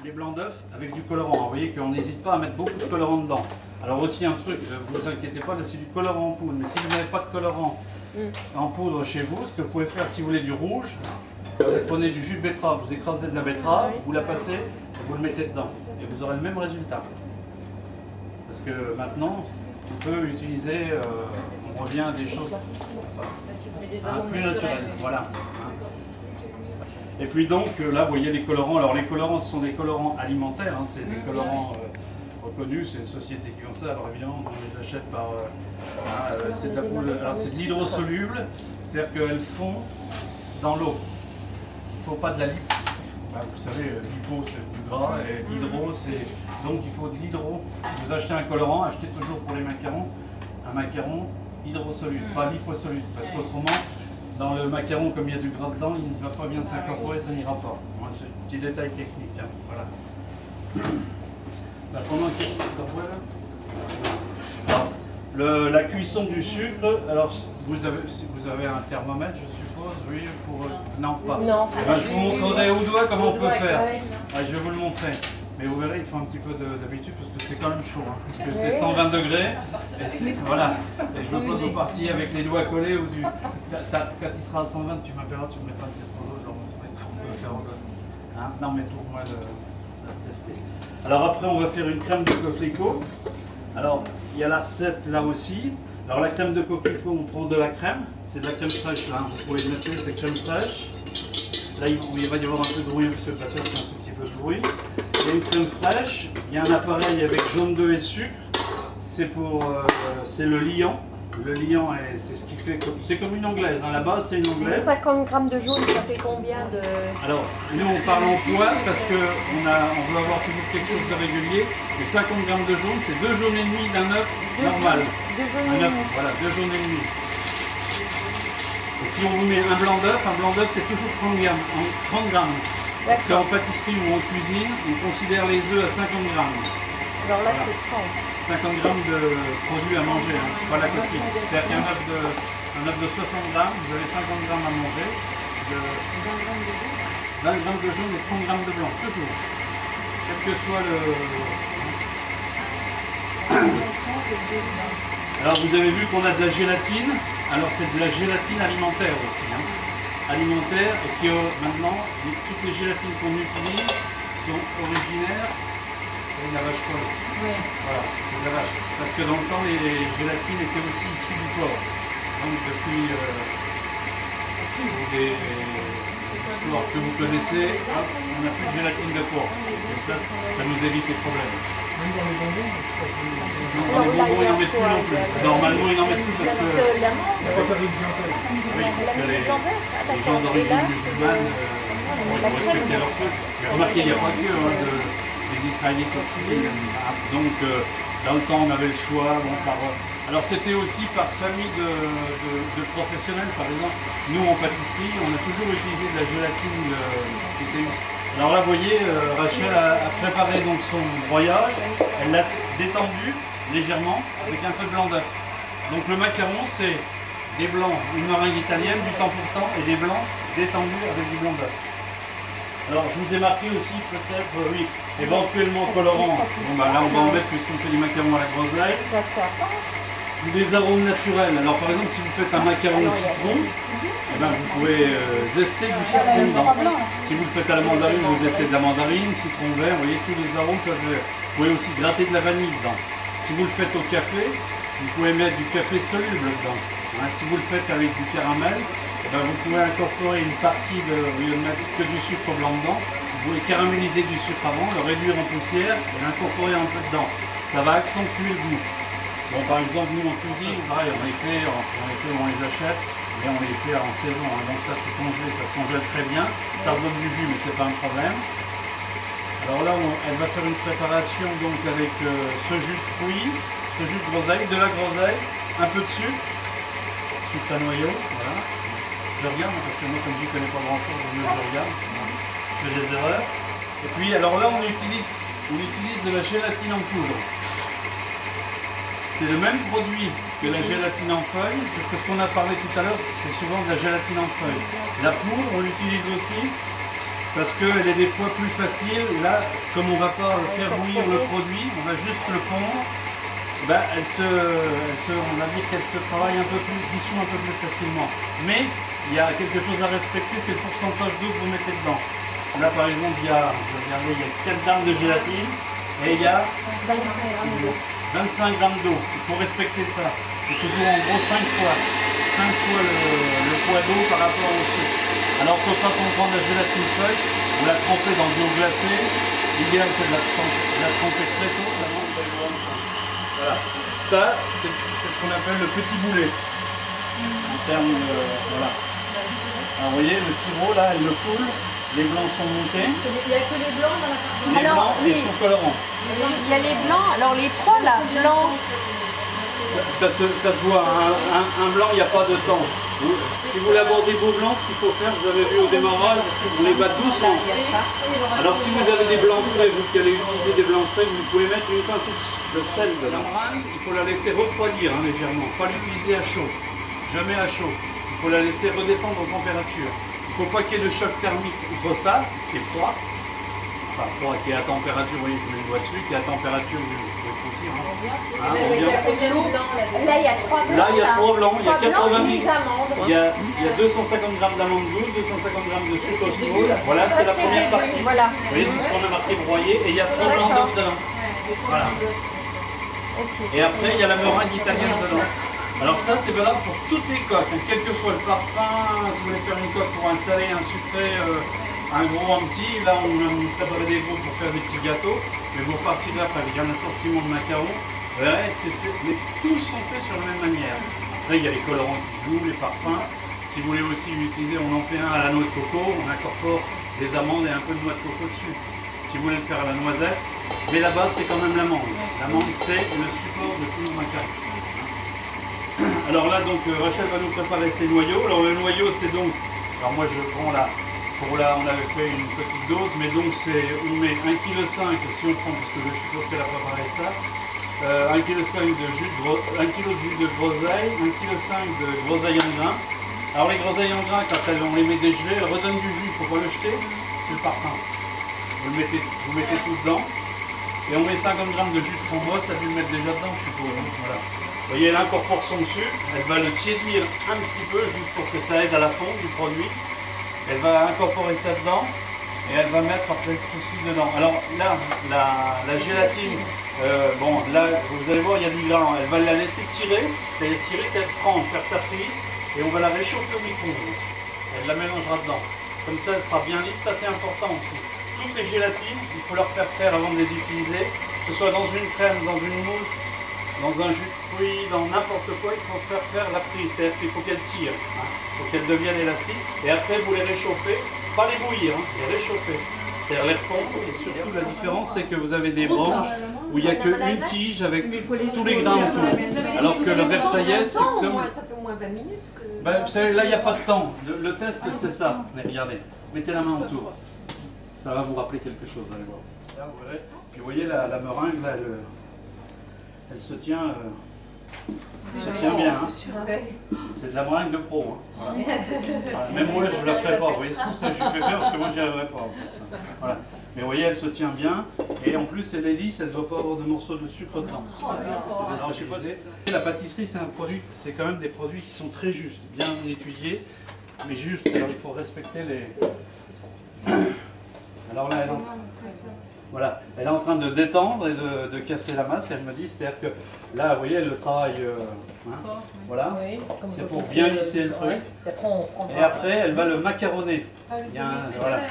Les blancs d'œufs avec du colorant. Vous voyez qu'on n'hésite pas à mettre beaucoup de colorant dedans. Alors aussi un truc, vous inquiétez pas, là c'est du colorant en poudre. Mais si vous n'avez pas de colorant en poudre chez vous, ce que vous pouvez faire si vous voulez du rouge, vous prenez du jus de betterave, vous écrasez de la betterave, vous la passez, et vous le mettez dedans. Et vous aurez le même résultat. Parce que maintenant, on peut utiliser, on revient à des choses plus naturelles. Voilà. Et puis donc là vous voyez les colorants. Alors les colorants ce sont des colorants alimentaires, hein, c'est des colorants reconnus, c'est une société qui en ça. Alors évidemment on les achète par c'est de la poudre. Alors c'est de l'hydrosoluble, c'est-à-dire qu'elles font dans l'eau. Il ne faut pas de la lipo. Bah, vous savez, lipo c'est du gras et l'hydro c'est. Donc il faut de l'hydro. Si vous achetez un colorant, achetez toujours pour les macarons un macaron hydrosoluble, pas liposoluble, parce qu'autrement dans le macaron, comme il y a du gras dedans, il ne va pas bien s'incorporer, ça n'ira pas. Moi, c'est un petit détail technique. Hein. Voilà. Bah, pendant que la cuisson du sucre, alors vous avez un thermomètre, je suppose, oui, pour non pas. Non. Eh ben, je vous montrerai au doigt comment on peut faire. Ah, je vais vous le montrer. Mais vous verrez, il faut un petit peu d'habitude parce que c'est quand même chaud. Hein, parce que c'est 120 degrés. Et voilà. Et je veux pas que vous partiez avec les doigts collés ou du. Quand il sera à 120, tu m'appelleras, tu me mettras une pièce dans l'eau, je leur montrerai qu'on peut faire en deux. Hein, non, mais pour moi de tester. Alors après, on va faire une crème de coquelicot. Alors, il y a la recette là aussi. Alors la crème de coquelicot, on prend de la crème. C'est de la crème fraîche là. Hein. Vous pouvez le mettre, c'est crème fraîche. Là, il va y avoir un peu de bruit parce que le pâté c'est un tout petit peu de bruit. Il y a une crème fraîche, il y a un appareil avec jaune d'œuf et sucre. C'est le liant. Le liant, c'est ce qui fait. C'est comme une anglaise. Hein. La base, c'est une anglaise. 50 grammes de jaune, ça fait combien de. Alors, nous, on parle en poids parce qu'on veut avoir toujours quelque chose de régulier. Et 50 grammes de jaune, c'est 2 jaunes et demi d'un œuf normal. 2 jaunes et demi. Voilà, 2 jaunes et demi. Et si on vous met un blanc d'œuf, c'est toujours 30 grammes. 30 grammes. Parce qu'en pâtisserie ou en cuisine, on considère les œufs à 50 grammes. Alors là, voilà. c'est 30. 50 grammes de produits à manger, hein, pas la coquille. C'est-à-dire qu'un œuf de 60 grammes, vous avez 50 grammes à manger. 20 grammes de jaune et 30 grammes de blanc, toujours. Quel que soit le. Alors vous avez vu qu'on a de la gélatine. Alors c'est de la gélatine alimentaire aussi. Hein. Alimentaire et qui maintenant, toutes les gélatines qu'on utilise sont originaires de la vache folle. Oui. Voilà, c'est de la vache. Parce que dans le temps, les gélatines étaient aussi issues du porc. Donc depuis des histoires que vous connaissez, hop, on n'a plus de gélatine de porc. Donc ça nous évite les problèmes. Même dans les bonbons, Non, dans les bonbons, ils n'en mettent plus non plus. Normalement, ils n'en mettent plus parce que... Oui, parce que les gens d'origine musulmane ont respecté leur truc. Mais remarquez, il n'y a pas que des Israélites aussi. Donc, dans le temps, on avait le choix. Bon, alors, c'était aussi par famille de professionnels. Par exemple, nous, en pâtisserie, on a toujours utilisé de la gélatine qui était usée. Alors là, vous voyez, Rachel a préparé donc son broyage. Elle l'a détendu légèrement avec un peu de blanc d'œuf. Donc le macaron, c'est des blancs, une meringue italienne du temps pour temps et des blancs détendus avec du blanc d'œuf. Alors je vous ai marqué aussi peut-être, oui, éventuellement colorant. Bon bah là on va en mettre puisqu'on fait du macaron à la groseille. Ou des arômes naturels. Alors par exemple si vous faites un macaron au citron, eh ben, vous pouvez zester du citron dedans. Si vous le faites à la mandarine, vous zestez de la mandarine, citron vert, vous voyez tous les arômes peuvent. Vous pouvez aussi gratter de la vanille dedans. Si vous le faites au café, vous pouvez mettre du café soluble dedans. Hein, si vous le faites avec du caramel, eh ben, vous pouvez incorporer une partie au lieu de mettre que du sucre blanc dedans, vous pouvez caraméliser du sucre avant, le réduire en poussière et l'incorporer un peu dedans. Ça va accentuer le goût. Bon, par exemple, nous en cuisine, pareil, on les achète, mais on les fait en saison. Hein, donc ça se congèle, ça se congèle très bien. Ça redonne du jus, mais c'est pas un problème. Alors là, elle va faire une préparation donc avec ce jus de fruits, ce jus de groseille, de la groseille, un peu de sucre à noyau, voilà. Je regarde parce que moi, comme je ne connais pas grand-chose, je regarde, je fais des erreurs. Et puis, alors là, on utilise de la gélatine en poudre. C'est le même produit que la gélatine en feuille, parce que ce qu'on a parlé tout à l'heure, c'est souvent de la gélatine en feuille. La poudre, on l'utilise aussi parce qu'elle est des fois plus facile. Là, comme on ne va pas faire bouillir le produit, on va juste le fondre. Ben, on va dire qu'elle se travaille un peu plus, dissout un peu plus facilement. Mais il y a quelque chose à respecter, c'est le pourcentage d'eau que vous mettez dedans. Là par exemple, regardez, il y a 4 grammes de gélatine et il y a 25 grammes d'eau. Il faut respecter ça. C'est toujours en gros 5 fois. 5 fois le poids d'eau par rapport au sucre. Alors il ne faut pas qu'on prenne la gélatine feuille, on la tremper dans de l'eau glacée. L'idéal c'est de la tremper très tôt. Voilà. Ça, c'est ce qu'on appelle le petit boulet. En termes de. Voilà. Alors vous voyez, le sirop là, il le coule. Les blancs sont montés. Il n'y a que les blancs dans la pâte. Les blancs et sont colorants. Il y a les blancs, alors les trois là, blanc. Ça se voit, un blanc, il n'y a pas de temps. Si vous l'abordez vos blancs, ce qu'il faut faire, vous avez vu au démarrage, on les bat doucement. Alors si vous avez des blancs frais, vous qui allez utiliser des blancs frais, vous pouvez mettre une pincée de sel dedans. Il faut la laisser refroidir légèrement, pas l'utiliser à chaud, jamais à chaud. Il faut la laisser redescendre en température. Il ne faut pas qu'il y ait de choc thermique entre ça, qui est froid, enfin froid, qui est à température, vous voyez, je mets le doigt dessus, qui est à température, vous pouvez sentir. Là, il y a 3 blancs. Là, il y a 3 blancs, il y a 90 amandes. Il y a 250 grammes d'amandes douces, 250 grammes de sucre au small. Voilà, c'est la première partie. Voilà. Vous voyez, c'est ce qu'on a marqué broyé et il y a 3 blancs d'œufs dedans. Voilà. Et après, il y a la meringue italienne dedans. Alors ça, c'est valable pour toutes les coques, quel que soit le parfum. Si vous voulez faire une coque pour un salé, un sucré, un gros, un petit, là on a préparé des gros pour faire des petits gâteaux, mais vous repartirez après avec un assortiment de macarons. Ouais, mais tous sont faits sur la même manière. Après, il y a les colorants qui jouent, les parfums. Si vous voulez aussi l'utiliser, on en fait un à la noix de coco, on incorpore des amandes et un peu de noix de coco dessus. Si vous voulez le faire à la noisette, mais la base c'est quand même l'amande. L'amande c'est le support de tous nos macarons. Alors là, donc Rachel va nous préparer ses noyaux. Alors le noyau, c'est donc, alors moi je prends là, pour là on avait fait une petite dose, mais donc on met 1,5 kg si on prend, parce que je suppose qu'elle a préparé ça, 1,5 kg de jus de groseille, 1,5 kg de groseille en grains. Alors les groseilles en grains, quand on les met dégelées, elles redonnent du jus, il ne faut pas le jeter, c'est le parfum. Vous mettez tout dedans, et on met 50 g de jus de framboise, ça a dû le mettre déjà dedans, je suppose. Voilà. Vous voyez, elle incorpore son sucre, elle va le tiédir un petit peu, juste pour que ça aide à la fonte du produit. Elle va incorporer ça dedans, et elle va mettre après ceci dedans. Alors là, la gélatine, bon, là, vous allez voir, il y a du gras. Elle va la laisser tirer, c'est-à-dire tirer, c'est prendre, faire sa prise, et on va la réchauffer au micro-ondes. Elle la mélangera dedans. Comme ça, elle sera bien lisse, ça c'est important aussi. Toutes les gélatines, il faut leur faire avant de les utiliser, que ce soit dans une crème, dans une mousse, dans un jus de fruits, dans n'importe quoi, il faut faire la prise, c'est-à-dire qu'il faut qu'elle tire, il faut qu'elle devienne élastique, et après vous les réchauffez, pas les bouillir, les réchauffer, c'est-à-dire les refondre, et surtout la différence c'est que vous avez des branches où il n'y a qu'une tige avec tous les grains autour, alors que le Versailles c'est comme... Ça fait au moins 20 minutes que... Ben, vous savez, là il n'y a pas de temps, le test c'est ça, mais regardez, mettez la main autour, ça va vous rappeler quelque chose, allez voir. Là, vous verrez. Puis vous voyez la meringue, là, elle se tient bien. Hein. C'est de la meringue de pro. Hein. Voilà. Voilà. Même moi, je ne la ferai pas. Vous voyez, c'est pour ça que je fais bien, parce que moi, je n'y arriverai pas. Voilà. Mais vous voyez, elle se tient bien. Et en plus, elle est lisse, elle ne doit pas avoir de morceaux de sucre dedans. Alors, je sais pas, la pâtisserie, c'est un produit, c'est quand même des produits qui sont très justes, bien étudiés, mais justes. Alors, il faut respecter les... Alors là, voilà, elle est en train de détendre et de casser la masse. Elle me dit, c'est-à-dire que là, vous voyez, elle le travaille, voilà, c'est pour bien lisser le truc. Et après, elle va le macaronner. Il y a voilà,